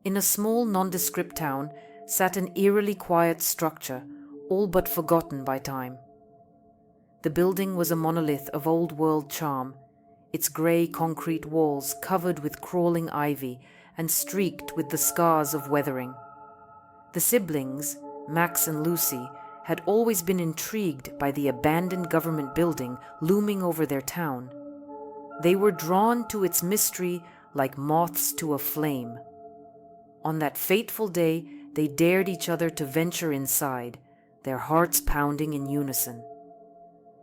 In a small, nondescript town sat an eerily quiet structure, all but forgotten by time. The building was a monolith of old-world charm, its grey concrete walls covered with crawling ivy and streaked with the scars of weathering. The siblings, Max and Lucy, had always been intrigued by the abandoned government building looming over their town. They were drawn to its mystery like moths to a flame. On that fateful day, they dared each other to venture inside, their hearts pounding in unison.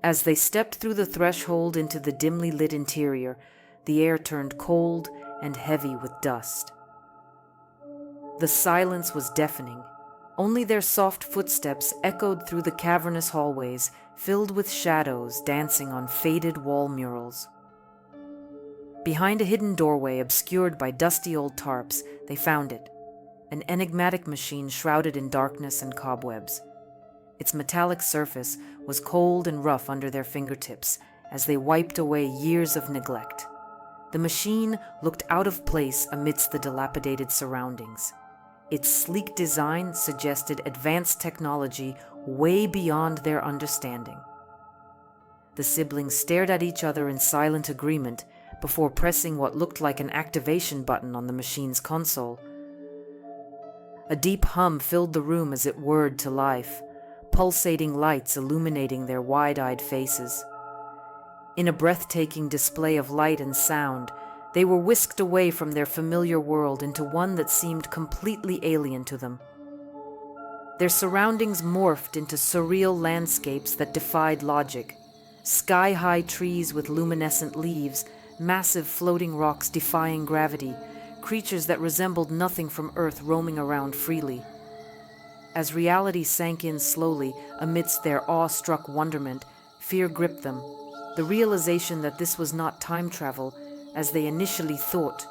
As they stepped through the threshold into the dimly lit interior, the air turned cold and heavy with dust. The silence was deafening. Only their soft footsteps echoed through the cavernous hallways, filled with shadows dancing on faded wall murals. Behind a hidden doorway obscured by dusty old tarps, they found it, an enigmatic machine shrouded in darkness and cobwebs. Its metallic surface was cold and rough under their fingertips as they wiped away years of neglect. The machine looked out of place amidst the dilapidated surroundings. Its sleek design suggested advanced technology way beyond their understanding. The siblings stared at each other in silent agreement before pressing what looked like an activation button on the machine's console. A deep hum filled the room as it whirred to life, pulsating lights illuminating their wide-eyed faces. In a breathtaking display of light and sound, they were whisked away from their familiar world into one that seemed completely alien to them. Their surroundings morphed into surreal landscapes that defied logic. Sky-high trees with luminescent leaves, massive floating rocks defying gravity, creatures that resembled nothing from Earth roaming around freely. As reality sank in slowly amidst their awe-struck wonderment, fear gripped them, the realization that this was not time travel as they initially thought,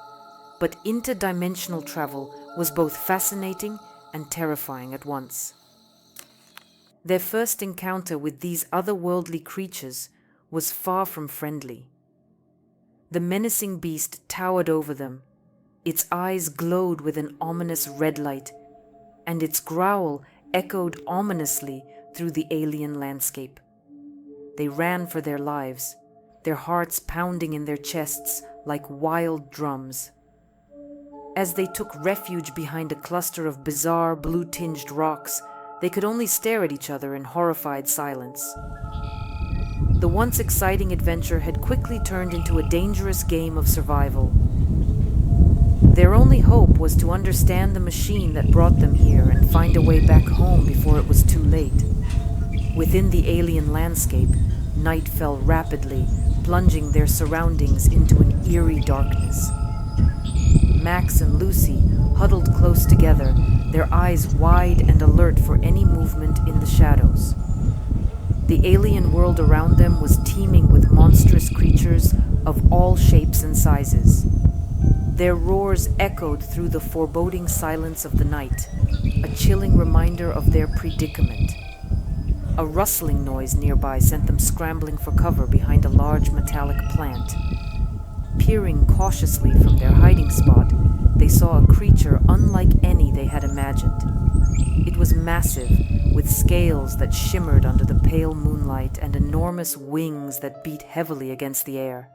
but interdimensional travel was both fascinating and terrifying at once. Their first encounter with these otherworldly creatures was far from friendly. The menacing beast towered over them. Its eyes glowed with an ominous red light, and its growl echoed ominously through the alien landscape. They ran for their lives, their hearts pounding in their chests like wild drums. As they took refuge behind a cluster of bizarre blue-tinged rocks, they could only stare at each other in horrified silence. The once exciting adventure had quickly turned into a dangerous game of survival. Their only hope was to understand the machine that brought them here and find a way back home before it was too late. Within the alien landscape, night fell rapidly, plunging their surroundings into an eerie darkness. Max and Lucy huddled close together, their eyes wide and alert for any movement in the shadows. The alien world around them was teeming with monstrous creatures of all shapes and sizes. Their roars echoed through the foreboding silence of the night, a chilling reminder of their predicament. A rustling noise nearby sent them scrambling for cover behind a large metallic plant. Peering cautiously from their hiding spot, they saw a creature unlike any they had imagined. It was massive, with scales that shimmered under the pale moonlight and enormous wings that beat heavily against the air.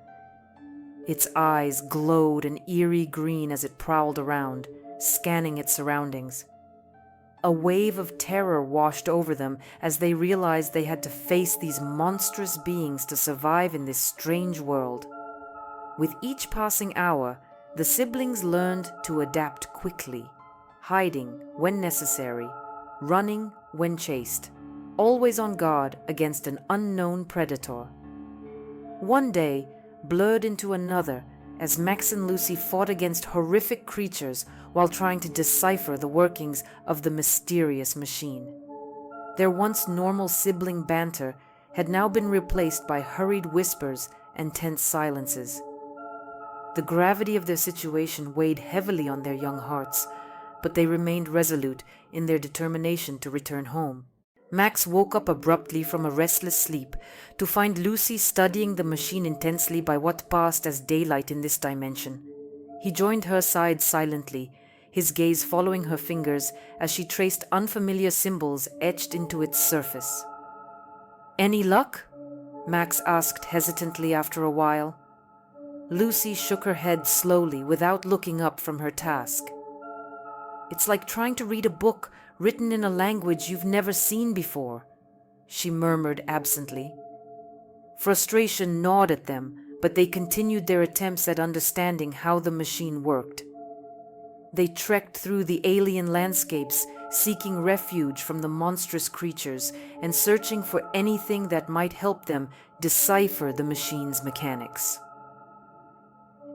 Its eyes glowed an eerie green as it prowled around, scanning its surroundings. A wave of terror washed over them as they realized they had to face these monstrous beings to survive in this strange world. With each passing hour, the siblings learned to adapt quickly, hiding when necessary, running when chased, always on guard against an unknown predator. One day blurred into another as Max and Lucy fought against horrific creatures while trying to decipher the workings of the mysterious machine. Their once normal sibling banter had now been replaced by hurried whispers and tense silences. The gravity of their situation weighed heavily on their young hearts, but they remained resolute in their determination to return home. Max woke up abruptly from a restless sleep to find Lucy studying the machine intensely by what passed as daylight in this dimension. He joined her side silently, his gaze following her fingers as she traced unfamiliar symbols etched into its surface. "Any luck?" Max asked hesitantly after a while. Lucy shook her head slowly without looking up from her task. "It's like trying to read a book written in a language you've never seen before," she murmured absently. Frustration gnawed at them, but they continued their attempts at understanding how the machine worked. They trekked through the alien landscapes, seeking refuge from the monstrous creatures and searching for anything that might help them decipher the machine's mechanics.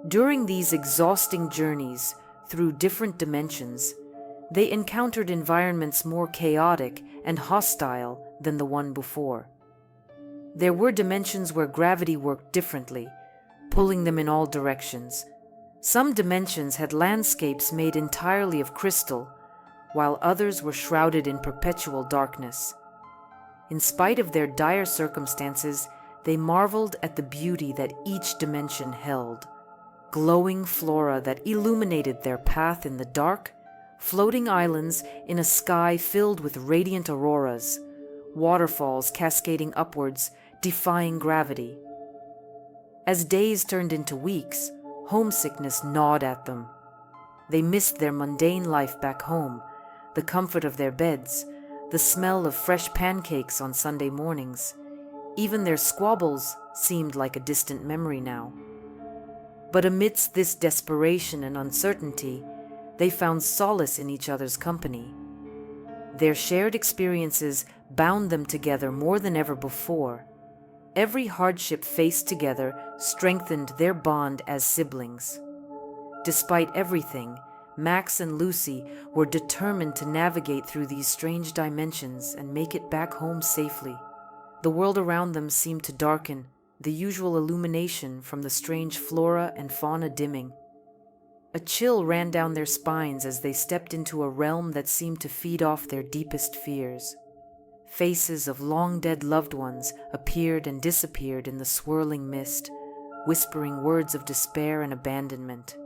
During these exhausting journeys through different dimensions, they encountered environments more chaotic and hostile than the one before. There were dimensions where gravity worked differently, pulling them in all directions. Some dimensions had landscapes made entirely of crystal, while others were shrouded in perpetual darkness. In spite of their dire circumstances, they marveled at the beauty that each dimension held. Glowing flora that illuminated their path in the dark, floating islands in a sky filled with radiant auroras, waterfalls cascading upwards, defying gravity. As days turned into weeks, homesickness gnawed at them. They missed their mundane life back home, the comfort of their beds, the smell of fresh pancakes on Sunday mornings. Even their squabbles seemed like a distant memory now. But amidst this desperation and uncertainty, they found solace in each other's company. Their shared experiences bound them together more than ever before. Every hardship faced together strengthened their bond as siblings. Despite everything, Max and Lucy were determined to navigate through these strange dimensions and make it back home safely. The world around them seemed to darken, the usual illumination from the strange flora and fauna dimming. A chill ran down their spines as they stepped into a realm that seemed to feed off their deepest fears. Faces of long-dead loved ones appeared and disappeared in the swirling mist, whispering words of despair and abandonment.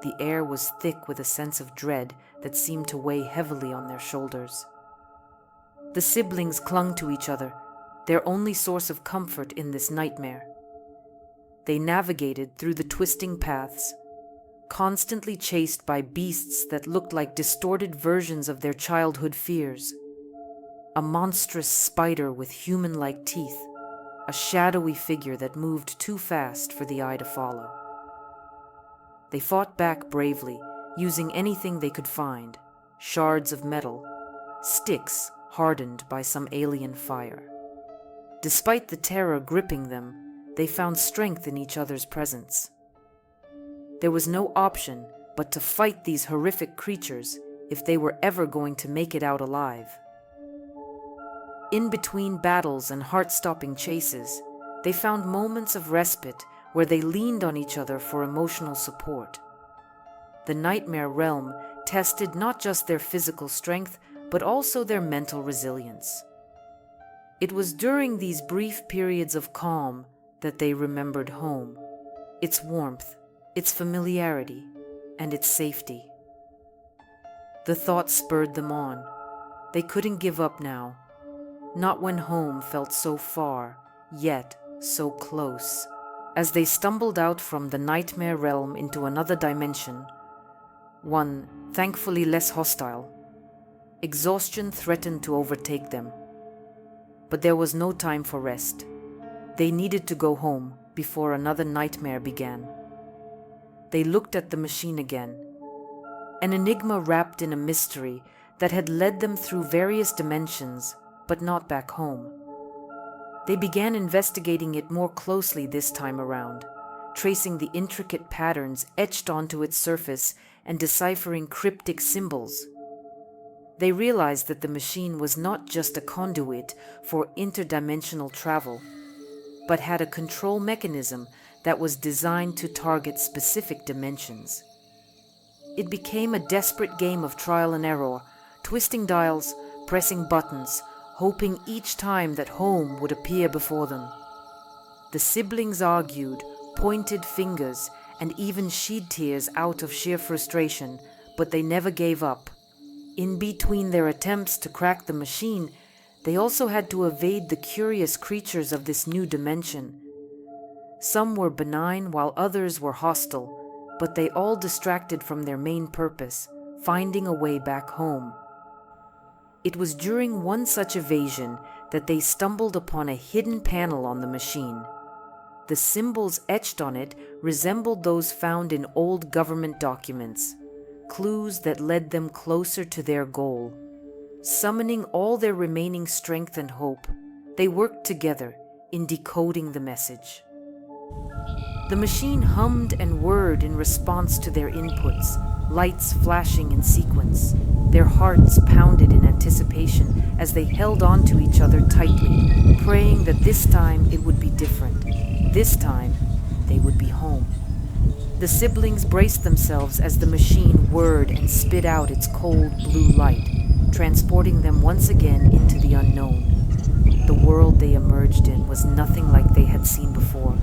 The air was thick with a sense of dread that seemed to weigh heavily on their shoulders. The siblings clung to each other, their only source of comfort in this nightmare. They navigated through the twisting paths, constantly chased by beasts that looked like distorted versions of their childhood fears. A monstrous spider with human-like teeth, a shadowy figure that moved too fast for the eye to follow. They fought back bravely, using anything they could find: shards of metal, sticks hardened by some alien fire. Despite the terror gripping them, they found strength in each other's presence. There was no option but to fight these horrific creatures if they were ever going to make it out alive. In between battles and heart-stopping chases, they found moments of respite where they leaned on each other for emotional support. The nightmare realm tested not just their physical strength, but also their mental resilience. It was during these brief periods of calm that they remembered home, its warmth, its familiarity, and its safety. The thought spurred them on. They couldn't give up now, not when home felt so far, yet so close. As they stumbled out from the nightmare realm into another dimension, one thankfully less hostile, exhaustion threatened to overtake them. But there was no time for rest. They needed to go home before another nightmare began. They looked at the machine again, an enigma wrapped in a mystery that had led them through various dimensions, but not back home. They began investigating it more closely this time around, tracing the intricate patterns etched onto its surface and deciphering cryptic symbols. They realized that the machine was not just a conduit for interdimensional travel, but had a control mechanism that was designed to target specific dimensions. It became a desperate game of trial and error, twisting dials, pressing buttons, hoping each time that home would appear before them. The siblings argued, pointed fingers, and even shed tears out of sheer frustration, but they never gave up. In between their attempts to crack the machine, they also had to evade the curious creatures of this new dimension. Some were benign while others were hostile, but they all distracted from their main purpose, finding a way back home. It was during one such evasion that they stumbled upon a hidden panel on the machine. The symbols etched on it resembled those found in old government documents, clues that led them closer to their goal. Summoning all their remaining strength and hope, they worked together in decoding the message. The machine hummed and whirred in response to their inputs, lights flashing in sequence. Their hearts pounded in anticipation as they held on to each other tightly, praying that this time it would be different. This time, they would be home. The siblings braced themselves as the machine whirred and spit out its cold blue light, transporting them once again into the unknown. The world they emerged in was nothing like they had seen before.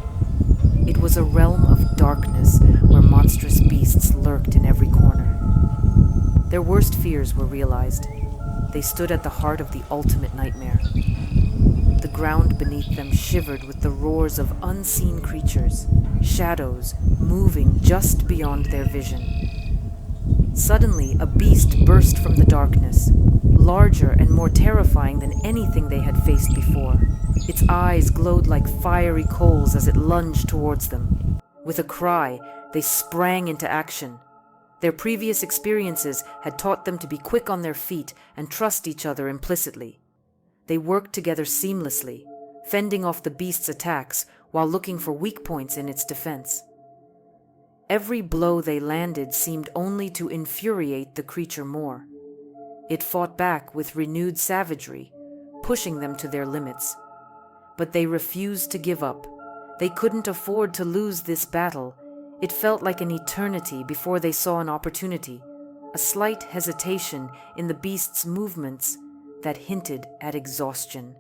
It was a realm of darkness where monstrous beasts lurked in every corner. Their worst fears were realized. They stood at the heart of the ultimate nightmare. The ground beneath them shivered with the roars of unseen creatures, shadows moving just beyond their vision. Suddenly, a beast burst from the darkness, larger and more terrifying than anything they had faced before. Its eyes glowed like fiery coals as it lunged towards them. With a cry, they sprang into action. Their previous experiences had taught them to be quick on their feet and trust each other implicitly. They worked together seamlessly, fending off the beast's attacks while looking for weak points in its defense. Every blow they landed seemed only to infuriate the creature more. It fought back with renewed savagery, pushing them to their limits. But they refused to give up. They couldn't afford to lose this battle. It felt like an eternity before they saw an opportunity, a slight hesitation in the beast's movements that hinted at exhaustion.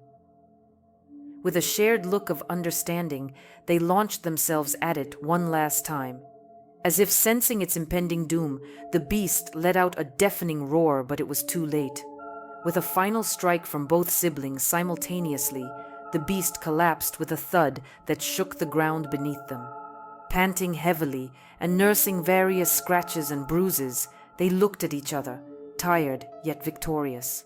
With a shared look of understanding, they launched themselves at it one last time. As if sensing its impending doom, the beast let out a deafening roar, but it was too late. With a final strike from both siblings simultaneously, the beast collapsed with a thud that shook the ground beneath them. Panting heavily and nursing various scratches and bruises, they looked at each other, tired yet victorious.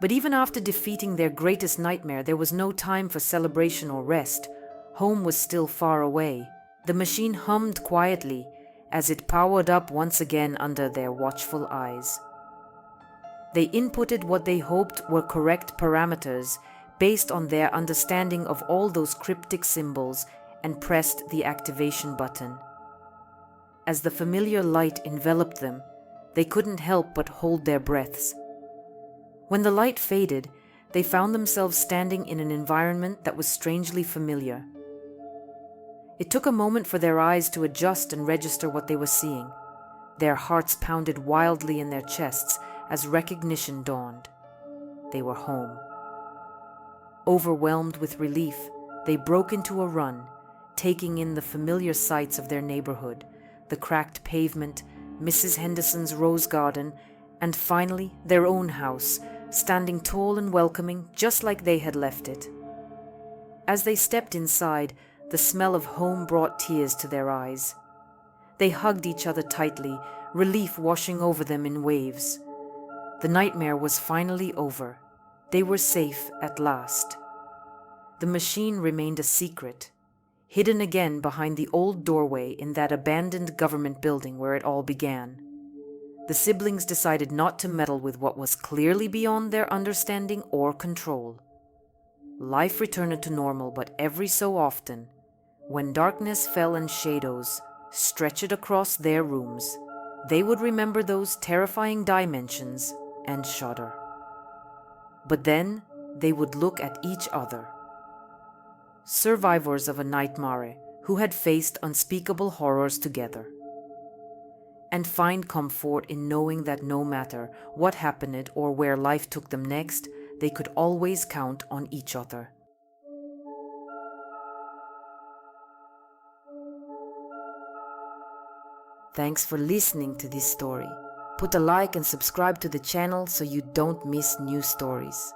But even after defeating their greatest nightmare, there was no time for celebration or rest. Home was still far away. The machine hummed quietly as it powered up once again under their watchful eyes. They inputted what they hoped were correct parameters based on their understanding of all those cryptic symbols and pressed the activation button. As the familiar light enveloped them, they couldn't help but hold their breaths. When the light faded, they found themselves standing in an environment that was strangely familiar. It took a moment for their eyes to adjust and register what they were seeing. Their hearts pounded wildly in their chests as recognition dawned. They were home. Overwhelmed with relief, they broke into a run, taking in the familiar sights of their neighborhood, the cracked pavement, Mrs. Henderson's rose garden, and finally their own house, standing tall and welcoming just like they had left it. As they stepped inside, the smell of home brought tears to their eyes. They hugged each other tightly, relief washing over them in waves. The nightmare was finally over. They were safe at last. The machine remained a secret, hidden again behind the old doorway in that abandoned government building where it all began. The siblings decided not to meddle with what was clearly beyond their understanding or control. Life returned to normal, but every so often, when darkness fell and shadows stretched across their rooms, they would remember those terrifying dimensions and shudder. But then they would look at each other. Survivors of a nightmare who had faced unspeakable horrors together, and find comfort in knowing that no matter what happened or where life took them next, they could always count on each other. Thanks for listening to this story. Put a like and subscribe to the channel so you don't miss new stories.